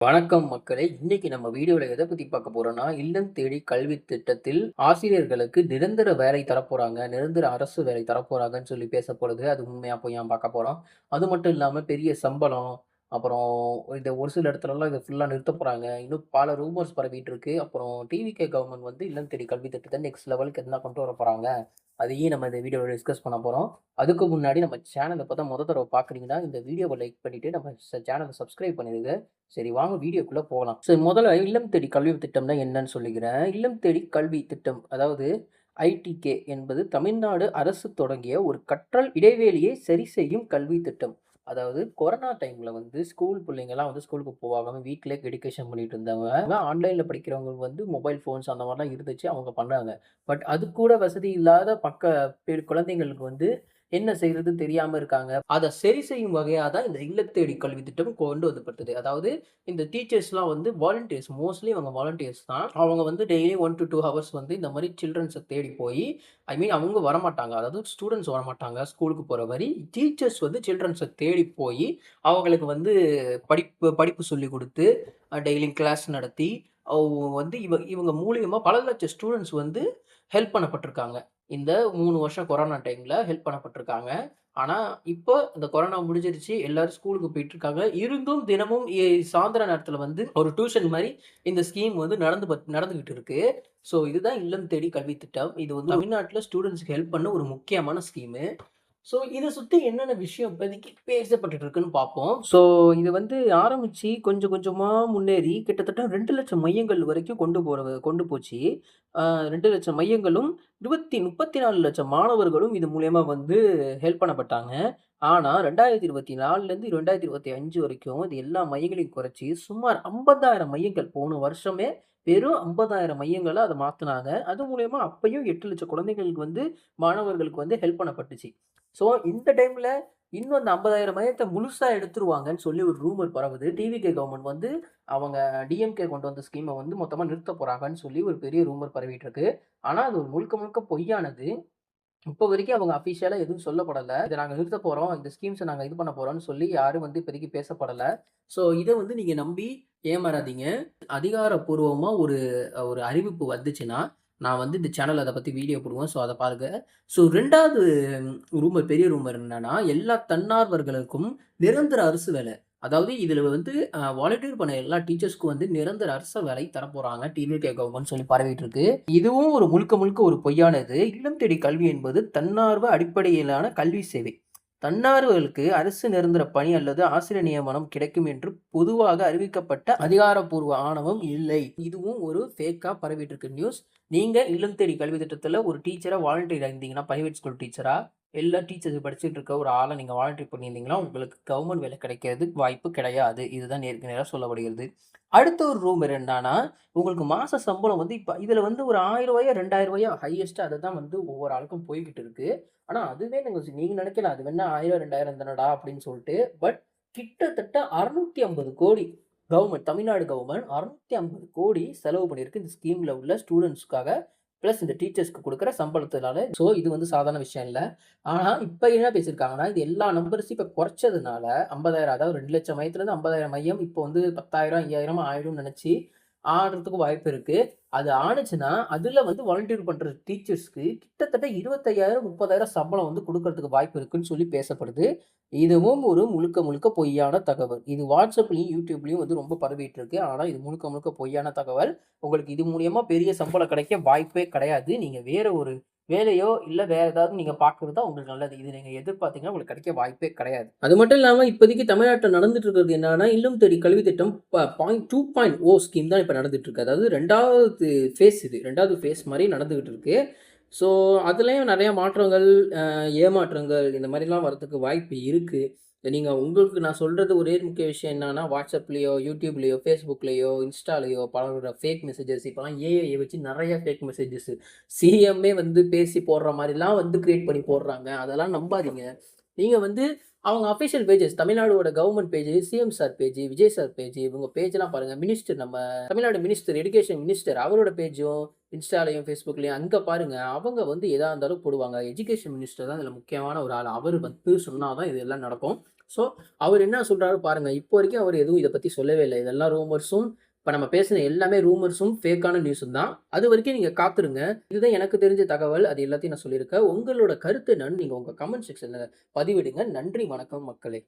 வணக்கம் மக்களே! இன்னைக்கு நம்ம வீடியோல எத பத்தி பார்க்க போறோம்னா, இல்லம் தேடி கல்வி திட்டத்தில் ஆசிரியர்களுக்கு நிரந்தர வேலை தரப்போறாங்க. நிரந்தர அரசு வேலை தரப்போறாங்கன்னு சொல்லி பேசப்படுது. அது உண்மையா பொய்யான்னு பார்க்க போறோம். அது மட்டும் இல்லாம பெரிய சம்பளம், அப்புறம் இந்த ஒரு சில இடத்துலலாம் இத ஃபுல்லா நிறுத்தப் போறாங்க. இன்னும் பல ரூமர்ஸ் பரவிட்டு இருக்கு. அப்புறம் டிவிகே கவர்மெண்ட் வந்து இல்லம் தேடி கல்வி திட்டத்த நெக்ஸ்ட் லெவலுக்கு என்ன கொண்டு வரப் போறாங்க. அதையும் நம்ம இந்த வீடியோல டிஸ்கஸ் பண்ண போறோம். அதுக்கு முன்னாடி நம்ம சேனல இப்ப தான் தடவ பார்க்குறீங்கன்னா, இந்த வீடியோவ லைக் பண்ணிட்டு நம்ம சேனல சப்ஸ்கிரைப் பண்ணிடுங்க. சரி வாங்க வீடியோக்குள்ள போலாம். சரி முதல்ல இல்லம் தேடி கல்வி திட்டம்னா என்னன்னு சொல்லிக்கிறேன். இல்லம் தேடி கல்வி திட்டம் அதாவது ஐடிகே என்பது தமிழ்நாடு அரசு தொடங்கிய ஒரு கற்றல் இடைவெளியை சரி செய்யும் கல்வி திட்டம். அதாவது கொரோனா டைம்ல வந்து ஸ்கூல் பிள்ளைங்கலாம் வந்து ஸ்கூலுக்கு போகாம வீட்லயே எடுகேஷன் பண்ணிட்டு இருந்தவங்க, ஆன்லைன்ல படிக்கிறவங்க வந்து மொபைல் ஃபோன்ஸ் அந்த மாரிலாம் இருந்துச்சு. அவங்க பண்ணாங்க. பட் அது கூட வசதி இல்லாத குழந்தைங்களுக்கு வந்து என்ன செய்றதுன்னு தெரியாம இருக்காங்க. அத சரி செய்யும் வகையா தான் இந்த இல்லத்தேடி கல்வி திட்டம் கொண்டு வரப்பட்டது. அதாவது இந்த டீச்சர்ஸ்லாம் வந்து வாலண்டியர்ஸ் மோஸ்ட்லி அவங்க வாலண்டியர்ஸ் தான். அவங்க வந்து டெய்லி 1 டூ 2 ஹவர்ஸ் வந்து இந்த மாரி சில்ட்ரன்ஸ தேடி போயி, ஐ மீன் அவங்க வரமாட்டாங்க. அதாவது ஸ்டூடண்ட்ஸ் வரமாட்டாங்க ஸ்கூலுக்கு போற மாரி. டீச்சர்ஸ் வந்து சில்ட்ரன்ஸ தேடி போயி, அவங்களுக்கு வந்து படிப்பு படிப்பு சொல்லிக் குடுத்து, டெய்லியும் கிளாஸ் நடத்தி, அவங்க வந்து இவங்க மூலியமா பல லட்சம் ஸ்டூடண்ட்ஸ் வந்து ஹெல்ப் பண்ணப்பட்டுருக்காங்க. இந்த 3 வருஷம் கொரோனா டைம்ல ஹெல்ப் பண்ணப்பட்டுருக்காங்க. ஆனா, இப்போ இந்த கொரோனா முடிஞ்சிருச்சு. எல்லாரும் ஸ்கூலுக்கு போயிட்டுருக்காங்க. இருந்தும் தினமும் சாயந்திர நேரத்தில வந்து ஒரு டியூஷன் மாரி இந்த ஸ்கீம் வந்து நடந்துகிட்டு இருக்கு. ஸோ, இதுதான் இல்லம் தேடி கல்வி திட்டம். இது வந்து தமிழ்நாட்ல ஸ்டூடண்ட்ஸ்க்கு ஹெல்ப் பண்ண ஒரு முக்கியமான ஸ்கீமு. ஸோ, இத சுத்தி என்னென்ன விஷயம் இப்போதைக்கு பேசப்பட்டுட்டு இருக்குன்னு பார்ப்போம். ஸோ, இது வந்து ஆரம்பிச்சு கொஞ்சம் கொஞ்சமா முன்னேறி கிட்டத்தட்ட 2,00,000 மையங்கள் வரைக்கும் கொண்டு போச்சு. 2,00,000 மையங்களும் 34,00,000 மாணவர்களும் இது மூலியமா வந்து ஹெல்ப் பண்ணப்பட்டாங்க. ஆனா 2024லேருந்து 2025 வரைக்கும் இது எல்லா மையங்களையும் குறைச்சு சுமார் 50,000 மையங்கள் போன வருஷமே வெறும் 50,000 மையங்களா அத மாத்துனாங்க. அது மூலியமா அப்பயும் 8,00,000 குழந்தைகளுக்கு வந்து மாணவர்களுக்கு வந்து ஹெல்ப் பண்ணப்பட்டுச்சு. ஸோ, இந்த டைம்ல இன்னும் அந்த 50,000 மையத்த முழுசா எடுத்துருவாங்கன்னு சொல்லி ஒரு ரூமர் பரவுது. டிவிகே கவர்மெண்ட் வந்து அவங்க டிஎம்கே கொண்டு வந்த ஸ்கீம வந்து மொத்தமா நிறுத்தப் போறாங்கன்னு சொல்லி ஒரு பெரிய ரூமர் பரவிட்டு இருக்கு. ஆனா, அது ஒரு முழுக்க முழுக்க பொய்யானது. இப்போ வரைக்கும் அவங்க அஃபிஷியலா எதுவும் சொல்லப்படல. இத நாங்க நிறுத்தப் போறோம். இந்த ஸ்கீம்ஸ நாங்க இது பண்ண போறோம்ன்னு சொல்லி யாரும் வந்து இப்போதைக்கு பேசப்படல. ஸோ, இத வந்து நீங்க நம்பி ஏமாறாதீங்க. அதிகாரப்பூர்வமா ஒரு ஒரு அறிவிப்பு வந்துச்சுன்னா, நான் வந்து இந்த சேனல்ல அத பத்தி வீடியோ போடுவேன். ஸோ, அத பாருங்க. ஸோ, 2வது பெரிய ரூமர் என்னன்னா, எல்லா தன்னார்வர்களுக்கும் நிரந்தர அரசு வேலை. அதாவது இதுல வந்து வாலண்டியர் பண்ண எல்லா டீச்சர்ஸ்க்கும் வந்து நிரந்தர அரச வேலை தரப்போறாங்க. டிவிகே கவர்மெண்ட் சொல்லி பரவிட்டு இருக்கு. இதுவும் ஒரு முழுக்க முழுக்க ஒரு பொய்யானது. இல்லம் தேடி கல்வி என்பது தன்னார்வ அடிப்படையிலான கல்வி சேவை. தன்னார்வர்களுக்கு அரசு நிரந்தர பணி அல்லது ஆசிரியர் நியமனம் கிடைக்கும் என்று பொதுவாக அறிவிக்கப்பட்ட அதிகாரப்பூர்வ ஆணவம் இல்லை. இதுவும் ஒரு ஃபேக்கா பரவிட்டு இருக்கு நியூஸ். நீங்க இல்லம் தேடி கல்வி திட்டத்துல ஒரு டீச்சரா வாலண்டியரா இருந்தீங்கன்னா, பிரைவேட் ஸ்கூல் டீச்சரா, எல்லா டீச்சர்ஸ் படிச்சுட்டு இருக்க ஒரு ஆள நீங்க வாலண்டியர் பண்ணியிருந்தீங்கன்னா, உங்களுக்கு கவர்மெண்ட் வேலை கிடைக்கிறதுக்கு வாய்ப்பு கிடையாது. இதுதான் நேருக்கு நேரா சொல்லப்படுகிறது. அடுத்த ஒரு ரூமர் என்னன்னா, உங்களுக்கு மாச சம்பளம் வந்து இப்ப இதுல வந்து ஒரு ரூ. 1000 ரூ. 2000 ஹையஸ்ட்டா அதுதான் வந்து ஒவ்வொரு ஆளுக்கும் போய்க்கிட்டு இருக்கு. ஆனா அதுவே நீங்க நினைக்கலாம், அது வேணா 1000, 2000 தானடா அப்படின்னு சொல்லிட்டு. பட் கிட்டத்தட்ட 650,00,00,000 தமிழ்நாடு கவர்மெண்ட் 650,00,00,000 செலவு பண்ணியிருக்கு இந்த ஸ்கீம்ல உள்ள ஸ்டூடண்ட்ஸ்க்காக. பிளஸ் இந்த டீச்சர்ஸ்க்கு குடுக்குற சம்பளத்தினால. ஸோ இது வந்து சாதாரண விஷயம் இல்ல. ஆனா இப்ப என்ன பேசியிருக்காங்கன்னா, இது எல்லா நம்பர்ஸையும் இப்ப குறைச்சதுனால 50,000 அதாவது 2,00,000 மையத்திலிருந்து 50,000 மையம் இப்போ வந்து 10,000, 5,000 ஆயிடும்னு நினைச்சு ஆடுறதுக்கு வாய்ப்பு இருக்கு. அது ஆனுச்சுன்னா, அதுல வந்து வாலண்டியர் பண்ற டீச்சர்ஸ்க்கு கிட்டத்தட்ட 25,000, 30,000 சம்பளம் வந்து குடுக்கறதுக்கு வாய்ப்பு இருக்குன்னு சொல்லி பேசப்படுது. இதுவும் ஒரு முழுக்க முழுக்க பொய்யான தகவல். இது WhatsAppலயும், YouTubeலயும் வந்து ரொம்ப பரவிட்டு இருக்கு. ஆனா இது முழுக்க முழுக்க பொய்யான தகவல். உங்களுக்கு இது மூலியமா பெரிய சம்பளம் கிடைக்க வாய்ப்பே கிடையாது. நீங்க வேற ஒரு வேலையோ, இல்ல வேற ஏதாவது நீங்க பார்க்குறது தான் உங்களுக்கு நல்லது. இது நீங்க எதிர்பார்த்தீங்கன்னா உங்களுக்கு கிடைக்க வாய்ப்பே கிடையாது. அது மட்டும் இல்லாம இப்போதைக்கு தமிழ்நாட்டுல நடந்துட்டு இருக்கிறது என்னன்னா, இல்லம் தேடி கல்வி திட்டம் 2.0 ஸ்கீம் தான் இப்ப நடந்துட்டு இருக்கு. அதாவது 2வது ஃபேஸ் இது. 2வது ஃபேஸ் மாரி நடந்துகிட்டு இருக்கு. ஸோ, அதுலயும் நெறைய மாற்றங்கள், ஏமாற்றங்கள் இந்த மாரிலாம் வரதுக்கு வாய்ப்பு இருக்கு. நீங்க உங்களுக்கு நான் சொல்றது ஒரே முக்கிய விஷயம் என்னன்னா, WhatsAppலயோ, YouTubeலயோ, Facebookலயோ, Instaலயோ பலரோட ஃபேக் மெசேஜஸ் இப்பலாம் ஏஐ வச்சு நெறைய ஃபேக் மெசேஜஸ் சிஎம்மே வந்து பேசி போடுற மாரிலாம் வந்து கிரியேட் பண்ணி போடுறாங்க. அதெல்லாம் நம்பாதீங்க. நீங்க வந்து அவங்க அஃபிஷியல் பேஜஸ் தமிழ்நாடோட government page, CM sir page, Vijay sir page இவங்க பேஜ்லாம் பாருங்க. நம்ம தமிழ்நாடு மினிஸ்டர், எஜுகேஷன் மினிஸ்டர் அவரோட பேஜும் இன்ஸ்டாலயும், Facebookலயும் அங்க பாருங்க. அவங்க வந்து எதா இருந்தாலும் போடுவாங்க. எஜுகேஷன் மினிஸ்டர் தான் இதுல முக்கியமான ஒரு ஆள். அவரு வந்து சொன்னா தான் இது எல்லாம் நடக்கும். ஸோ, அவரு என்ன சொல்றாரு பாருங்க. இப்போ வரைக்கும் அவரு எதுவும் இத பத்தி சொல்லவே இல்ல. இதெல்லாம் ரூமர்ஸும் இப்ப நம்ம பேசின எல்லாமே ரூமர்ஸும், ஃபேக்கான நியூஸும் தான். அதுவரைக்கும் நீங்க காத்துருங்க. இதுதான் எனக்கு தெரிஞ்ச தகவல். அது எல்லாத்தையும் நான் சொல்லியிருக்கேன். உங்களோட கருத்து என்னன்னு நீங்க உங்க கமெண்ட் செக்ஷன்ல பதிவிடுங்க. நன்றி, வணக்கம் மக்களே!